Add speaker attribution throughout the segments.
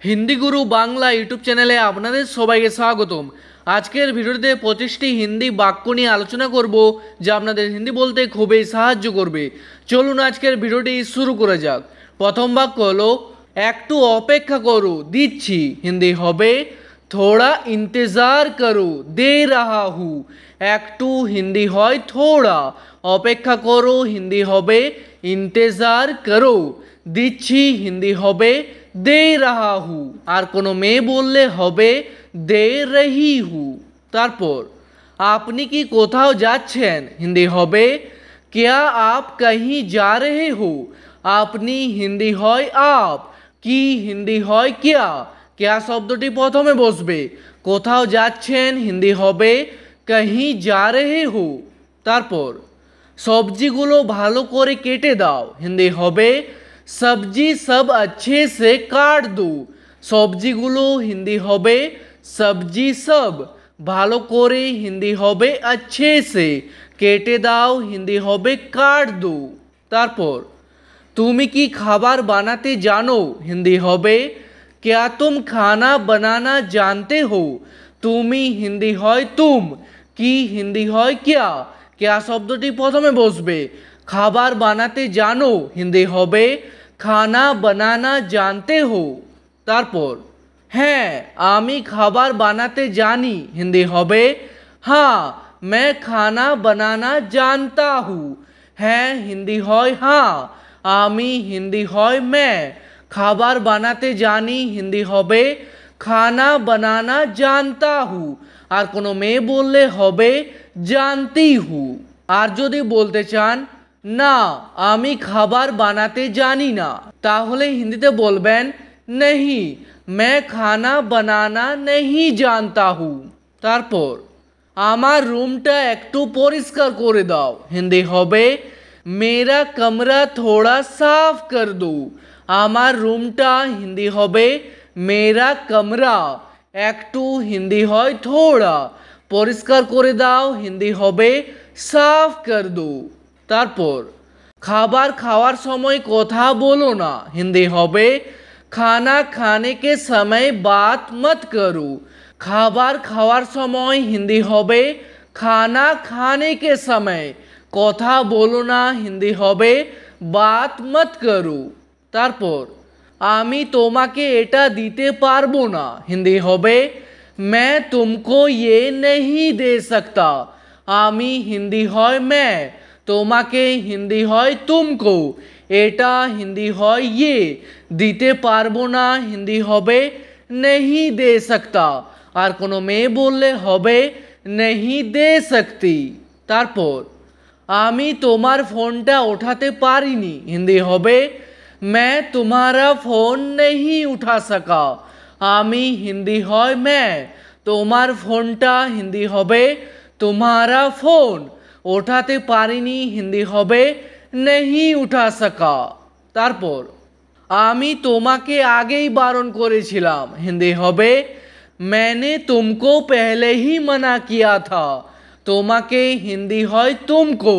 Speaker 1: हिंदी गुरु Bangla YouTube चैनले आपनादेर सबाइके स्वागतम। आजकेर भिडियोते 25टी हिंदी वाक्य निये आलोचना करब जा आपनादेर हिंदी बोलते खूबई साहाज्य करबे। चलुन आजकेर भिडियोटी शुरू करा जाक। प्रथम वाक्य हलो एकटू अपेक्षा करो दिच्छी, हिंदी होबे थोड़ा इंतजार करो दे रहा हूँ। एकटू हिंदी हय थोड़ा, अपेक्षा करो हिंदी होबे इंतजार करो, दिच्छी हिंदी होबे दे रहा हूँ। और कोनो मेये बोलले होबे दे रही हूँ। तारपर आपनी की कोथाओ जाच्छेन, हिंदी होबे क्या आप कहीं जा रहे हो। आपनी हिंदी हय आप, की हिंदी हय क्या। क्या शब्दटी प्रथमे बसबे। कोथाओ जाच्छेन हिंदी होबे कहीं जा रहे हो। तारपर सब्जीगुलो भालो करे केटे दाओ, हिंदी होबे सब्जी सब अच्छे से काट दो। सब्जीगुलो हिंदी होबे सब्जी सब, भालो करे हिंदी होबे अच्छे से, केटे दाओ हिंदी होबे काट दो। तारपर तुमी की खाबार बानाते जानो, हिंदी होबे क्या तुम खाना बनाना जानते हो। तुमी हिंदी हय तुम, की हिंदी हय क्या। क्या शब्दटी प्रथमे बसबे। खाबार बानाते जानो हिंदी होबे खाना बनाना जानते हो। तारपर हाँ आमी खाबार बानाते जानी, हिंदी होबे हाँ मैं खाना बनाना जानता हूँ। हाँ हिंदी हय हाँ, आमी हिंदी हय मैं, खाबार बानाते जानी हिंदी होबे खाना बनाना जानता हूँ। और कोनो मेये बोलले होबे जानती हूँ। और जोदि बोलते चान ना आमी खाबार बानाते जानी ना, ताहले हिंदीते बोलबेन नहीं मैं खाना बनाना नहीं जानता हूँ। तारपर आमार रूमटा एकटू परिष्कार करे दाओ, हिंदी होबे मेरा कमरा थोड़ा साफ कर दो। आमार रूमटा हिंदी होबे मेरा कमरा, एकटू हिंदी हय थोड़ा, परिष्कार करे दाओ हिंदी होबे साफ कर दो। तारपर खाबार खावार समय कथा बोलो ना, हिंदी होबे खाना खाने के समय बात मत करो। खाबार खावार समय हिंदी होबे खाना खाने के समय, कथा बोलो ना हिंदी होबे बात मत करो। तारपर आमी तोमाके एटा दीते पारबो ना, हिंदी होबे मैं तुमको ये नहीं दे सकता। आमी हिंदी हय मैं, तोमाके हिंदी हय तुमको, एटा हिंदी हय ये, दीते पारबो ना हिंदी होबे नहीं दे सकता। और कोनो मेये बोलले होबे नहीं दे सकती। तारपर आमी तोमार फोनटा उठाते पारिनी, हिंदी होबे मैं तुम्हारा फोन नहीं उठा सका। आमी हिंदी हय मैं, तोमार फोनटा हिंदी होबे तुम्हारा फोन, उठाते पारिनी हिंदी होबे नहीं उठा सका। तारपर आमी तोमाके आगेई बारण करेछिलाम, हिंदी होबे मैंने तुमको पहले ही मना किया था। तोमाके हिंदी हय तुमको,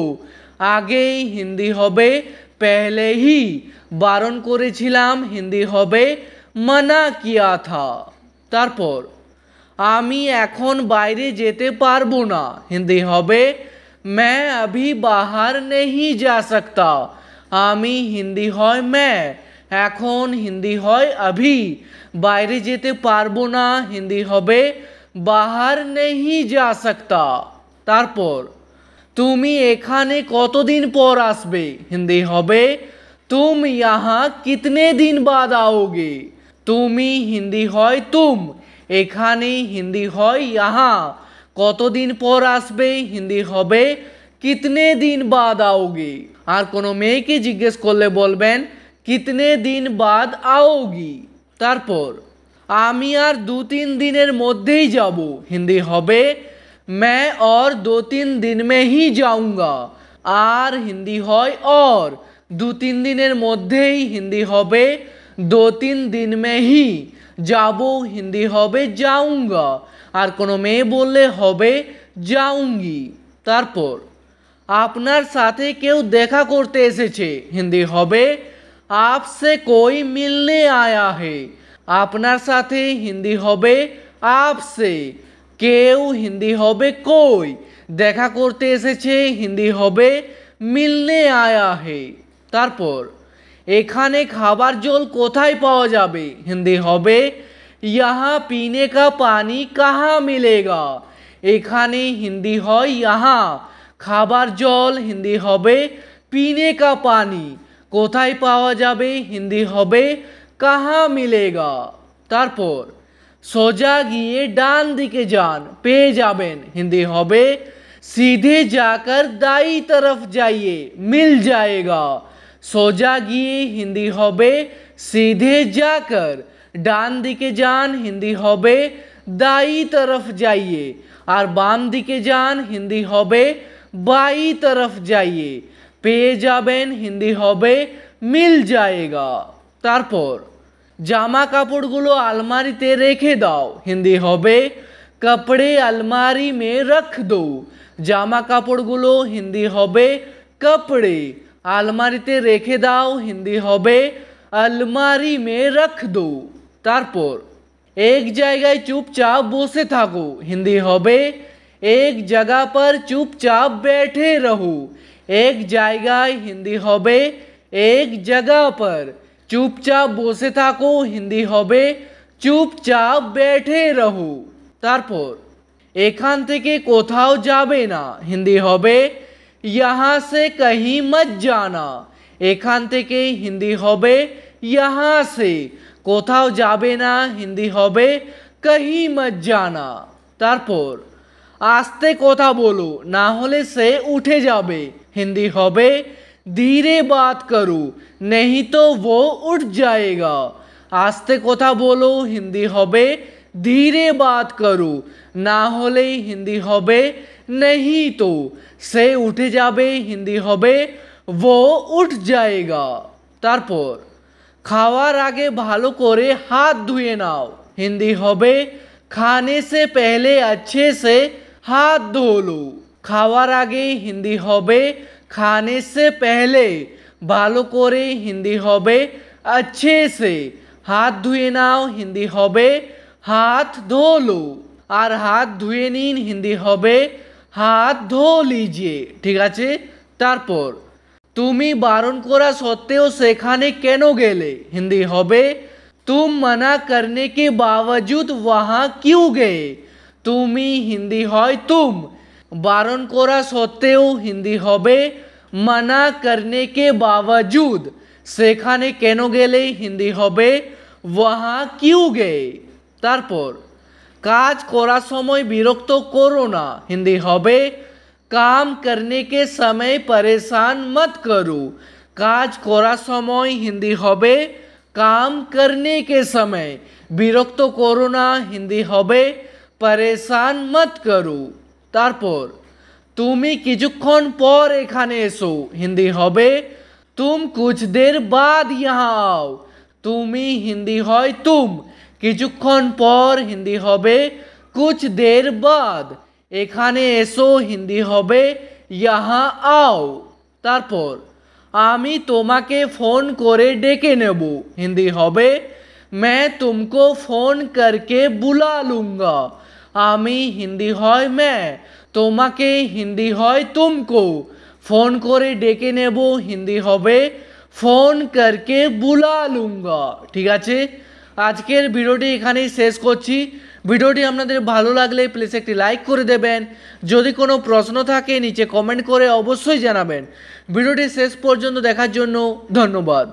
Speaker 1: आगेई हिंदी होबे पहले ही, बारण करेछिलाम हिंदी होबे मना किया था। तारपर आमी एखन बाइरे जेते पारबो ना, हिंदी होबे मैं अभी बाहर नहीं जा सकता। आमी हिंदी हय मैं, एखन हिंदी हय अभी, बाइरे जेते पारबो ना हिंदी होबे बाहर नहीं जा सकता। तारपर तुमी एखाने कतदिन पर आसबे, हिंदी होबे तुम यहाँ कितने दिन बाद आओगे। तुमी हिंदी हय तुम, एखाने हिंदी हय यहाँ, कतदिन पर आसबे हिंदी होबे कितने दिन बाद आओगे। और कोनो मेयेके जिज्ञेस करले बोलबेन कितने दिन बाद आओगी। तारपर आमी आर 2-3 दिनेर मध्येई जाबो, हिंदी होबे मैं और 2-3 दिन में ही जाऊंगा। और हिंदी हय और, 2-3 दिनेर मध्येई हिंदी होबे 2-3 दिन में ही, जाबो हिंदी होबे जाऊंगा। और कोनो मेये बोलले होबे जाऊंगी। तारपर आपनार साथे केउ देखा करते एसेछे, हिंदी होबे आपसे कोई मिलने आया है। আপনার সাথে হিন্দি হবে আপসে, কেউ হিন্দি হবে কই, দেখা করতে এসেছে হিন্দি হবে মিলনে আয়া হে। তারপর এখানে খাবার জল কোথায় পাওয়া যাবে, হিন্দি হবে यहाँ पीने का पानी कहाँ मिलेगा। এখানে হিন্দি হয় यहाँ, খাবার জল হিন্দি হবে पीने का पानी, কোথায় পাওয়া যাবে হিন্দি হবে कहाँ मिलेगा। তারপর সোজা গিয়ে ডান দিকে যান পেয়ে যাবেন, হিন্দি হবে सीधे जाकर दाई तरफ जाइए मिल जाएगा। সোজা গিয়ে হিন্দি হবে सीधे जाकर, ডান দিকে যান হিন্দি হবে দাई तरफ जाइए, আর বাম দিকে যান হিন্দি হবে बाई तरफ जाइए, পেয়ে যাবেন হিন্দি হবে মিল जाएगा। তারপর জামা কাপড়গুলো আলমারিতে রেখে দাও, হিন্দি হবে कपड़े अलमारी में रख दो। জামা কাপড়গুলো হিন্দি হবে कपड़े, আলমারিতে রেখে দাও হিন্দি হবে अलमारी में रख दो। তারপর এক জায়গায় চুপচাপ বসে থাকো, হিন্দি হবে এক জায়গা पर চুপচাপ बैठे रहो। এক জায়গায় হিন্দি হবে এক জায়গা पर, চুপচাপ বসে থাকো হিন্দি হবে চুপচাপ बैठे रहो। তারপর এখান থেকে কোথাও যাবে না, হিন্দি হবে यहाँ से कहीं मत जाना। এখান থেকে হিন্দি হবে यहाँ से, কোথাও যাবে না হিন্দি হবে कहीं मत जाना। তারপর আস্তে কথা বলো না হলে সে উঠে যাবে, হিন্দি হবে धीरे बात करो नहीं तो वो उठ जाएगा। আস্তে কথা বলো হিন্দি হবে धीरे बात करो, না হলে হিন্দি হবে नहीं तो, সে উঠে যাবে হিন্দি হবে वो उठ जाएगा। তারপর খাওয়ার আগে ভালো করে হাত ধুয়ে নাও, হিন্দি হবে खाने से पहले अच्छे से हाथ धो लो। খাওয়ার আগে হিন্দি হবে खाने से पहले, ভালো করে হিন্দি হবে अच्छे से, হাত ধুয়ে নাও হিন্দি হবে হাত ধো লো, আর হাত ধুয়ে নিন হিন্দি হবে হাত ধো লিজিয়ে। ঠিক আছে। তারপর তুমি বারণ করা সত্ত্বেও সেখানে কেন গেলে, হিন্দি হবে तुम मना करने के बावजूद वहाँ क्यों गए। তুমি হিন্দি হয় तुम, বারণ করা সত্ত্বেও হিন্দি হবে মানা করনে কে বাওয়াজুদ, সেখানে কেন গেলে হিন্দি হবে ওয়াহা কিউ গে। তারপর কাজ করার সময় বিরক্ত করো না, হিন্দি হবে কাম করনে কে সময় পরেশান মত করো। কাজ করার সময় হিন্দি হবে काम करने के समय, বিরক্ত করো না হিন্দি হবে পরেশান মত করো। তারপর তুমি কিছুক্ষণ পর এখানে এসো, হিন্দি হবে तुम कुछ देर बाद यहाँ आओ। তুমি হিন্দি হয় तुम, কিছুক্ষণ পর হিন্দি হবে कुछ देर बाद, এখানে এসো হিন্দি হবে यहाँ आओ। তারপর আমি তোমাকে ফোন করে ডেকে নেব, হিন্দি হবে मैं तुमको फोन करके बुला लूँगा। আমি হিন্দি হয় मैं, তোমাকে হিন্দি হয় तुमको, ফোন করে ডেকে নেব হিন্দি হবে ফোন করকে বুলা লুঙ্গা। ঠিক আছে, আজকের ভিডিওটি এখানেই শেষ করছি। ভিডিওটি আপনাদের ভালো লাগলে প্লিজ একটি লাইক করে দেবেন। যদি কোনো প্রশ্ন থাকে নিচে কমেন্ট করে অবশ্যই জানাবেন। ভিডিওটি শেষ পর্যন্ত দেখার জন্য ধন্যবাদ।